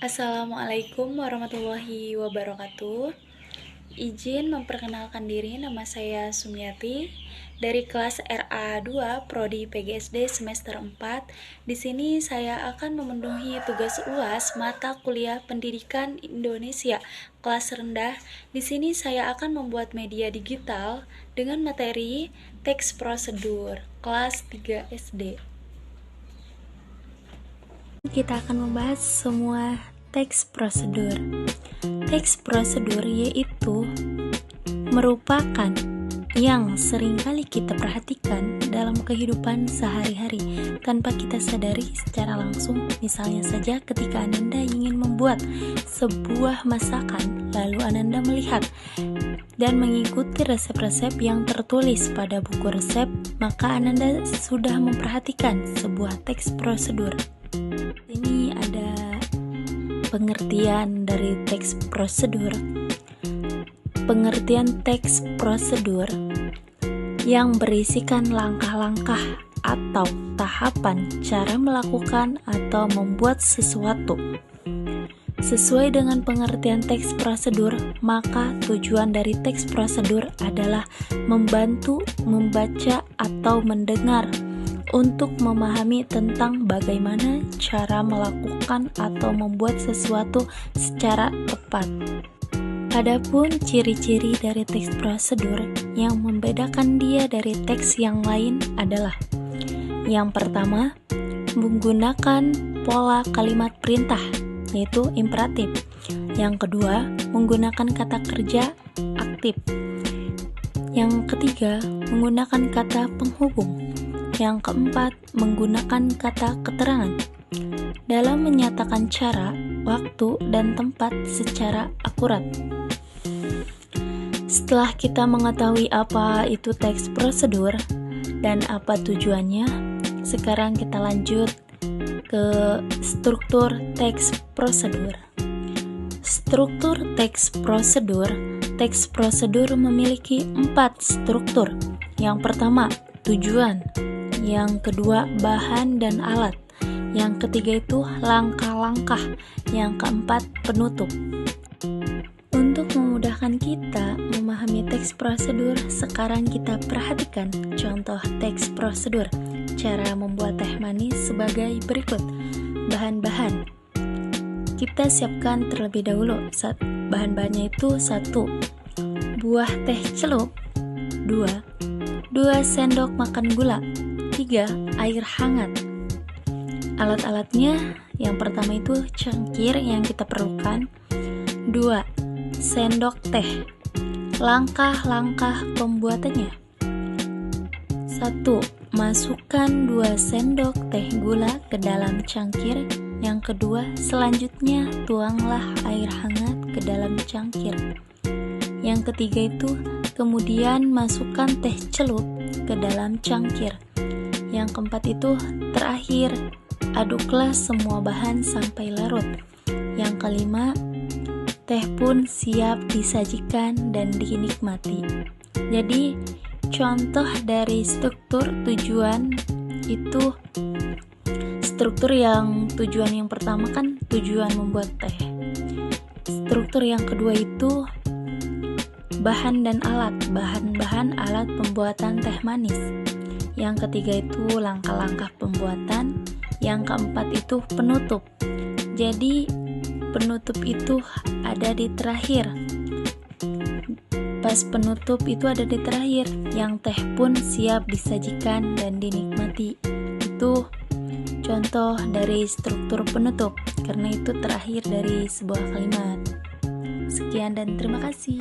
Assalamualaikum warahmatullahi wabarakatuh. Izin memperkenalkan diri, nama saya Sumiati dari kelas RA2 Prodi PGSD semester 4. Di sini saya akan memenuhi tugas UAS mata kuliah Pendidikan Indonesia kelas rendah. Di sini saya akan membuat media digital dengan materi teks prosedur kelas 3 SD. Kita akan membahas semua teks prosedur. Teks prosedur yaitu merupakan yang seringkali kita perhatikan dalam kehidupan sehari-hari tanpa kita sadari secara langsung. Misalnya saja ketika Ananda ingin membuat sebuah masakan, lalu Ananda melihat dan mengikuti resep-resep yang tertulis pada buku resep, maka Ananda sudah memperhatikan sebuah teks prosedur. Ini ada pengertian dari teks prosedur. Pengertian teks prosedur yang berisikan langkah-langkah atau tahapan cara melakukan atau membuat sesuatu. Sesuai dengan pengertian teks prosedur, maka tujuan dari teks prosedur adalah membantu membaca atau mendengar untuk memahami tentang bagaimana cara melakukan atau membuat sesuatu secara tepat. Adapun ciri-ciri dari teks prosedur yang membedakan dia dari teks yang lain adalah: yang pertama, menggunakan pola kalimat perintah, yaitu imperatif. Yang kedua, menggunakan kata kerja aktif. Yang ketiga, menggunakan kata penghubung. Yang keempat, menggunakan kata keterangan dalam menyatakan cara, waktu, dan tempat secara akurat. Setelah kita mengetahui apa itu teks prosedur dan apa tujuannya, sekarang kita lanjut ke struktur teks prosedur. Struktur teks prosedur memiliki 4 struktur. Yang pertama, tujuan. Yang kedua, bahan dan alat. Yang ketiga itu langkah-langkah. Yang keempat, penutup. Untuk memudahkan kita memahami teks prosedur, sekarang kita perhatikan contoh teks prosedur. Cara membuat teh manis sebagai berikut. Bahan-bahan. Kita siapkan terlebih dahulu. Bahan-bahannya itu 1. Buah teh celup. 2 sendok makan gula. 3. Air hangat. Alat-alatnya, yang pertama itu cangkir yang kita perlukan. 2. Sendok teh. Langkah-langkah pembuatannya: 1. Masukkan 2 sendok teh gula ke dalam cangkir. Yang kedua, selanjutnya tuanglah air hangat ke dalam cangkir. Yang ketiga itu, kemudian masukkan teh celup ke dalam cangkir. Yang keempat itu, terakhir, aduklah semua bahan sampai larut. Yang kelima, teh pun siap disajikan dan dinikmati. Jadi, contoh dari struktur tujuan itu, struktur yang tujuan yang pertama kan tujuan membuat teh. Struktur yang kedua itu bahan dan alat, bahan-bahan alat pembuatan teh manis. Yang ketiga itu langkah-langkah pembuatan. Yang keempat itu penutup. Jadi penutup itu ada di terakhir. Pas penutup itu ada di terakhir. Yang teh pun siap disajikan dan dinikmati. Itu contoh dari struktur penutup, karena itu terakhir dari sebuah kalimat. Sekian dan terima kasih.